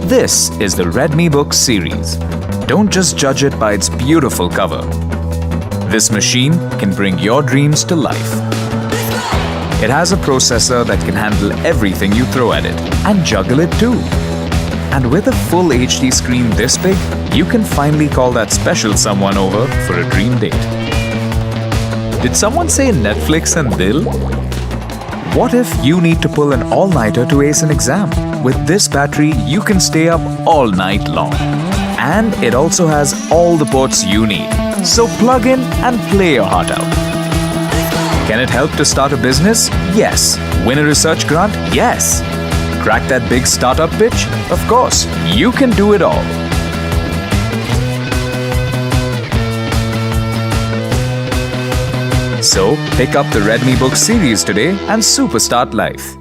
This is the Redmi Book series. Don't just judge it by its beautiful cover. This machine can bring your dreams to life. It has a processor that can handle everything you throw at it and juggle it too. And with a full HD screen this big, you can finally call that special someone over for a dream date. Did someone say Netflix and Dil? What if you need to pull an all-nighter to ace an exam? With this battery, you can stay up all night long. And it also has all the ports you need. So plug in and play your heart out. Can it help to start a business? Yes. Win a research grant? Yes. Crack that big startup pitch? Of course. You can do it all. So, pick up the Redmi Book series today and superstart life.